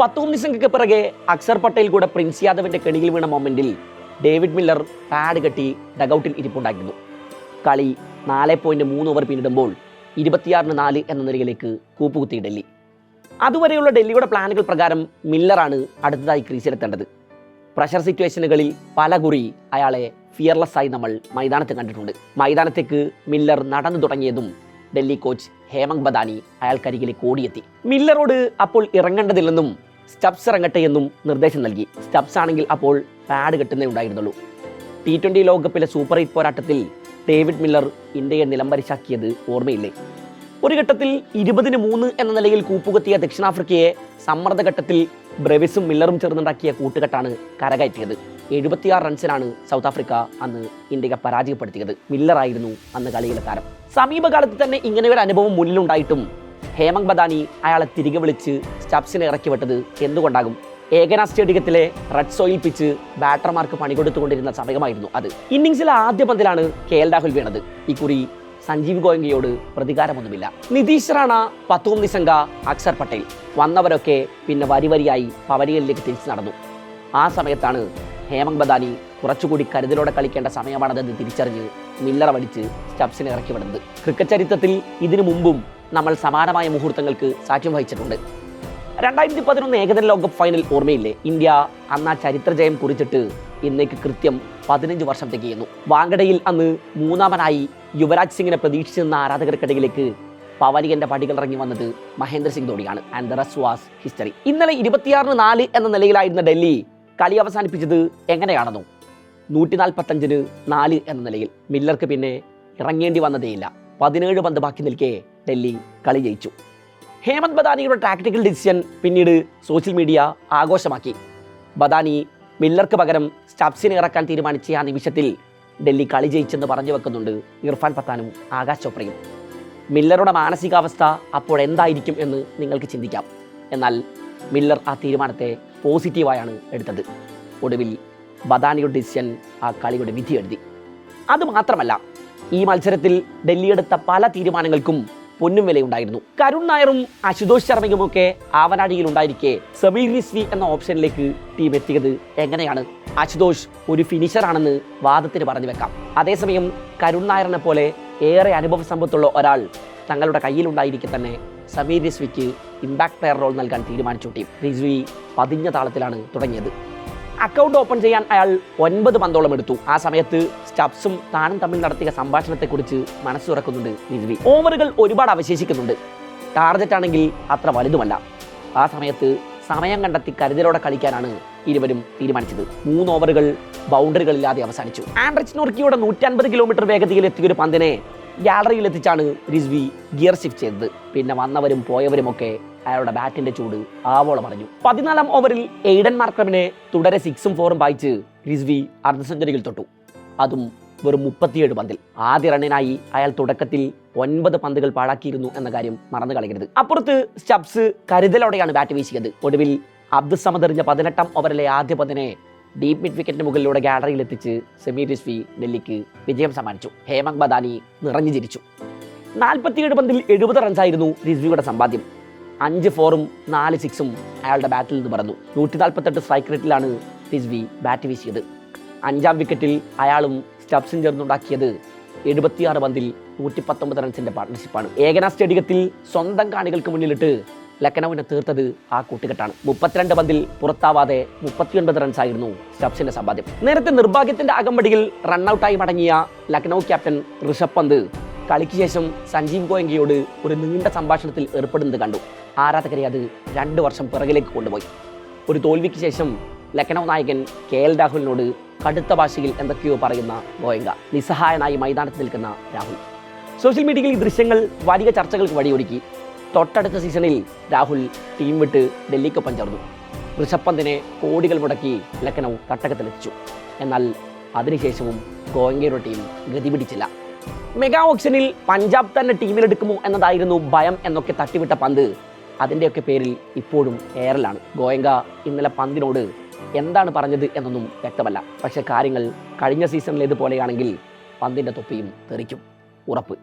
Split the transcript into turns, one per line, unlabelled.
10 നിമിഷങ്ങൾക്ക് പിറകെ അക്സർ പട്ടേൽ കൂടെ പ്രിൻസ് യാദവിന്റെ കെണിയിൽ വീണ മൊമെന്റിൽ ഡേവിഡ് മില്ലർ പാഡ് കെട്ടി ഡഗൌട്ടിൽ ഇരിപ്പുണ്ടായിരുന്നു. കളി 4.3 ഓവർ പിന്നിടുമ്പോൾ 26-4 എന്ന നിലയിലേക്ക് കൂപ്പുകുത്തി ഡൽഹി. അതുവരെയുള്ള ഡൽഹിയുടെ പ്ലാനുകൾ പ്രകാരം മില്ലറാണ് അടുത്തതായി ക്രീസിലെത്തേണ്ടത്. പ്രഷർ സിറ്റുവേഷനുകളിൽ പല കുറി അയാളെ ഫിയർലെസ് ആയി നമ്മൾ മൈതാനത്ത് കണ്ടിട്ടുണ്ട്. മൈതാനത്തേക്ക് മില്ലർ നടന്നു തുടങ്ങിയതും ഡൽഹി കോച്ച് ഹേമങ്ക് ബദാനി അയാൾക്കരികിലേക്ക് ഓടിയെത്തി. മില്ലറോട് അപ്പോൾ ഇറങ്ങേണ്ടതില്ലെന്നും സ്റ്റബ്സ് ഇറങ്ങട്ടെ എന്നും നിർദ്ദേശം നൽകി. സ്റ്റബ്സ് ആണെങ്കിൽ അപ്പോൾ പാഡ് കെട്ടുന്നേ ഉണ്ടായിരുന്നുള്ളൂ. T20 ലോകകപ്പിലെ സൂപ്പർ 8 പോരാട്ടത്തിൽ ഡേവിഡ് മില്ലർ ഇന്ത്യയെ നിലംപരിശാക്കിയത് ഓർമ്മയില്ലേ? ഒരു ഘട്ടത്തിൽ 20-3 എന്ന നിലയിൽ കൂപ്പുകുത്തിയ ദക്ഷിണാഫ്രിക്കയെ സമ്മർദ്ദഘട്ടത്തിൽ ബ്രെവിസും മില്ലറും ചേർന്നുണ്ടാക്കിയ കൂട്ടുകെട്ടാണ് കരകയറ്റിയത്. 76 റൺസിനാണ് സൗത്ത് ആഫ്രിക്ക അന്ന് ഇന്ത്യയെ പരാജയപ്പെടുത്തിയത്. മില്ലറായിരുന്നു അന്ന് കളിയിലെ താരം. സമീപകാലത്ത് തന്നെ ഇങ്ങനെ ഒരു അനുഭവം മുന്നിലുണ്ടായിട്ടും ഹേമങ്ക് ബദാനി അയാളെ തിരികെ വിളിച്ച് സ്റ്റബ്സിനെ ഇറക്കി വിട്ടത് എന്തുകൊണ്ടാകും? ഏകനാ സ്റ്റേഡിയത്തിലെ റെഡ് സോയിൽ പിച്ച് ബാറ്റർമാർക്ക് പണികൊടുത്തുകൊണ്ടിരുന്ന സമയമായിരുന്നു അത്. ഇന്നിംഗ്സിലെ ആദ്യ പന്തിലാണ് KL രാഹുൽ വീണത്. ഇക്കുറി സഞ്ജീവ് ഗോയങ്കയോട് പ്രതികാരമൊന്നുമില്ല. നിതീഷ് റാണ, പത്തൂം നിസംഗ, അക്സർ പട്ടേൽ വന്നവരൊക്കെ പിന്നെ വരിവരിയായി പവലിയനിലേക്ക് തിരിച്ചു നടന്നു. ആ സമയത്താണ് ഹേമങ്ക് ബദാനി കുറച്ചുകൂടി കരുതലോടെ കളിക്കേണ്ട സമയമാണതെന്ന് തിരിച്ചറിഞ്ഞ് മില്ലറെ വടിച്ച് സ്റ്റബ്സിനെ ഇറക്കി വിടുന്നത്. ക്രിക്കറ്റ് ചരിത്രത്തിൽ ഇതിനു മുമ്പും നമ്മൾ സമാനമായ മുഹൂർത്തങ്ങൾക്ക് സാക്ഷ്യം വഹിച്ചിട്ടുണ്ട്. 2011 ഏകദിന ലോകകപ്പ് ഫൈനൽ ഓർമ്മയില്ലേ? ഇന്ത്യ അന്ന് ആ ചരിത്ര ജയം കുറിച്ചിട്ട് ഇന്നേക്ക് കൃത്യം 15 വർഷം തികയുന്നു. വാങ്കഡയിൽ അന്ന് മൂന്നാമനായി യുവരാജ് സിംഗിനെ പ്രതീക്ഷിച്ചിരുന്ന ആരാധകർക്കിടയിലേക്ക് പവലിയന്റെ പടികൾ ഇറങ്ങി വന്നത് മഹേന്ദ്ര സിംഗ് ധോണിയാണ്. And the rest was history. ഇന്നലെ 26-4 എന്ന നിലയിലായിരുന്ന ഡൽഹി കളി അവസാനിപ്പിച്ചത് എങ്ങനെയാണെന്നോ? 145-4 എന്ന നിലയിൽ. മില്ലർക്ക് പിന്നെ ഇറങ്ങേണ്ടി വന്നതേയില്ല. 17 പന്ത് ബാക്കി നിൽക്കെ ഡൽഹി കളി ജയിച്ചു. ഹേമന്ത് ബദാനിയുടെ ടാക്ടിക്കൽ ഡിസിഷൻ പിന്നീട് സോഷ്യൽ മീഡിയ ആഘോഷമാക്കി. ബദാനി മില്ലർക്ക് പകരം സ്റ്റബ്സിനെ ഇറക്കാൻ തീരുമാനിച്ച ആ നിമിഷത്തിൽ ഡൽഹി കളി ജയിച്ചെന്ന് പറഞ്ഞു വെക്കുന്നുണ്ട് ഇർഫാൻ പത്താനും ആകാശ് ചോപ്രയും. മില്ലറുടെ മാനസികാവസ്ഥ അപ്പോൾ എന്തായിരിക്കും എന്ന് നിങ്ങൾക്ക് ചിന്തിക്കാം. എന്നാൽ മില്ലർ ആ തീരുമാനത്തെ പോസിറ്റീവായാണ് എടുത്തത്. ഒടുവിൽ ബദാനിയുടെ ഡിസിഷൻ ആ കളിയുടെ വിധി എഴുതി. അതുമാത്രമല്ല, ഈ മത്സരത്തിൽ ഡൽഹി എടുത്ത പല തീരുമാനങ്ങൾക്കും പൊന്നും വിലയുണ്ടായിരുന്നു. കരുൺ നായറും അശുതോഷ് ശർമ്മയുമൊക്കെ ആവനാഴിയിൽ ഉണ്ടായിരിക്കെ സമീർ റിസ്വി എന്ന ഓപ്ഷനിലേക്ക് ടീം എത്തിയത് എങ്ങനെയാണ്? അശുതോഷ് ഒരു ഫിനിഷറാണെന്ന് വാദത്തിന് പറഞ്ഞു വെക്കാം. അതേസമയം കരുൺ നായറിനെ പോലെ ഏറെ അനുഭവ സമ്പത്തുള്ള ഒരാൾ തങ്ങളുടെ കയ്യിലുണ്ടായിരിക്കെ തന്നെ സമീർ റിസ്വിക്ക് ഇമ്പാക്ട് പ്ലെയർ റോൾ നൽകാൻ തീരുമാനിച്ചു ടീം. റിസ്വി പതിഞ്ഞ താളത്തിലാണ് തുടങ്ങിയത്. അക്കൗണ്ട് ഓപ്പൺ ചെയ്യാൻ അയാൾ 9 പന്തോളം എടുത്തു. ആ സമയത്ത് സ്റ്റബ്സും താനും തമ്മിൽ നടത്തിയ സംഭാഷണത്തെക്കുറിച്ച് മനസ്സ് തുറക്കുന്നുണ്ട് റിസ്വി. ഓവറുകൾ ഒരുപാട് അവശേഷിക്കുന്നുണ്ട്. ടാർഗറ്റ് ആണെങ്കിൽ അത്ര വലുതുമല്ല. ആ സമയത്ത് സമയം കണ്ടെത്തി കരുതലോടെ കളിക്കാനാണ് ഇരുവരും തീരുമാനിച്ചത്. 3 ഓവറുകൾ ബൗണ്ടറികളില്ലാതെ അവസാനിച്ചു. ആൻഡ്രിച്ച് നോർക്കിയുടെ 150 കിലോമീറ്റർ വേഗതയിൽ എത്തിയൊരു പന്തിനെ ഗാലറിയിൽ എത്തിച്ചാണ് റിസ്വി ഗിയർ ഷിഫ്റ്റ് ചെയ്തത്. പിന്നെ വന്നവരും പോയവരുമൊക്കെ അയാളുടെ ബാറ്റിന്റെ ചൂട് ആവോളം പറഞ്ഞു. 14-ാം ഓവറിൽ എയ്ഡൻ മാർക്രമിനെ തുടരെ 6ഉം 4ഉം വായിച്ച് റിസ്വി അർദ്ധ സെഞ്ചുറിയിൽ തൊട്ടു. അതും വെറും 37 പന്തിൽ. ആദ്യ റണ്ണിനായി അയാൾ തുടക്കത്തിൽ 9 പന്തുകൾ പാഴാക്കിയിരുന്നു എന്ന കാര്യം മറന്നു കളയരുത്. അപ്പുറത്ത് സ്റ്റബ്സ് കരുതലോടെയാണ് ബാറ്റ് വീശിയത്. ഒടുവിൽ അബ്ദുൽ സമദ് എറിഞ്ഞ 18-ാം ഓവറിലെ ആദ്യ പന്തിനെ ഡീപ് മിഡ് വിക്കറ്റിന് മുകളിലൂടെ ഗാലറിയിൽ എത്തിച്ച് സമീർ റിസ്വി ഡൽഹിക്ക് വിജയം സമ്മാനിച്ചു. ഹേമങ്ക് ബദാനി നിറഞ്ഞു ചിരിച്ചു. 47 പന്തിൽ 70 റൺസായിരുന്നു റിസ്വിയുടെ സമ്പാദ്യം. 5 4ഉം 4 6ഉം അയാളുടെ ബാറ്റിൽ നിന്ന് പറന്നു. 148 സ്ട്രൈക്ക് റേറ്റിലാണ് റിസ്വി ബാറ്റ് വീശിയത്. 5-ാം വിക്കറ്റിൽ അയാളും സ്റ്റബ്സും ചേർന്നുണ്ടാക്കിയത് 76 പന്തിൽ 119 റൺസിന്റെ പാർട്ട്ണർഷിപ്പാണ്. ഏകനാ സ്റ്റേഡിയത്തിൽ സ്വന്തം കാണികൾക്ക് മുന്നിലിട്ട് ലക്നൌവിനെ തീർത്തത് ആ കൂട്ടുകെട്ടാണ്. 32 പന്തിൽ പുറത്താവാതെ 39 റൺസായിരുന്നു സ്റ്റബ്സിന്റെ സമ്പാദ്യം. നേരത്തെ നിർഭാഗ്യത്തിന്റെ അകമ്പടിയിൽ റണ്ണൌട്ടായി മടങ്ങിയ ലക്നൌ ക്യാപ്റ്റൻ ഋഷഭ് പന്ത് കളിക്ക് ശേഷം സഞ്ജീവ് ഗോയങ്കയോട് ഒരു നീണ്ട സംഭാഷണത്തിൽ ഏർപ്പെടുന്നത് കണ്ടു. ആരാധകരെ അത് 2 വർഷം പിറകിലേക്ക് കൊണ്ടുപോയി. ഒരു തോൽവിക്ക് ശേഷം ലക്നൌ നായകൻ KL രാഹുലിനോട് കടുത്ത ഭാഷയിൽ എന്തൊക്കെയോ പറയുന്ന ഗോയങ്ക. നിസ്സഹായനായി മൈതാനത്ത് നിൽക്കുന്ന രാഹുൽ. സോഷ്യൽ മീഡിയയിൽ ഈ ദൃശ്യങ്ങൾ വലിയ ചർച്ചകൾക്ക് വഴിയൊരുക്കി. തൊട്ടടുത്ത സീസണിൽ രാഹുൽ ടീം വിട്ട് ഡൽഹിക്കൊപ്പം ചേർന്നു. ഋഷഭ് പന്തിനെ കോടികൾ മുടക്കി ലക്നൌ തട്ടകത്തിലെത്തിച്ചു. എന്നാൽ അതിനുശേഷവും ഗോയങ്കയുടെ ടീം ഗതി പിടിച്ചില്ല. മെഗാ ഓപ്ഷനിൽ പഞ്ചാബ് തന്നെ ടീമിലെടുക്കുമോ എന്നതായിരുന്നു ഭയം എന്നൊക്കെ തട്ടിവിട്ട പന്ത് അതിൻ്റെയൊക്കെ പേരിൽ ഇപ്പോഴും എയറിലാണ്. ഗോയങ്ക ഇന്നലെ പന്തിനോട് എന്താണ് പറഞ്ഞത് എന്നൊന്നും വ്യക്തമല്ല. പക്ഷേ കാര്യങ്ങൾ കഴിഞ്ഞ സീസണിലേതുപോലെയാണെങ്കിൽ പന്തിൻ്റെ തൊപ്പിയും തെറിക്കും, ഉറപ്പ്.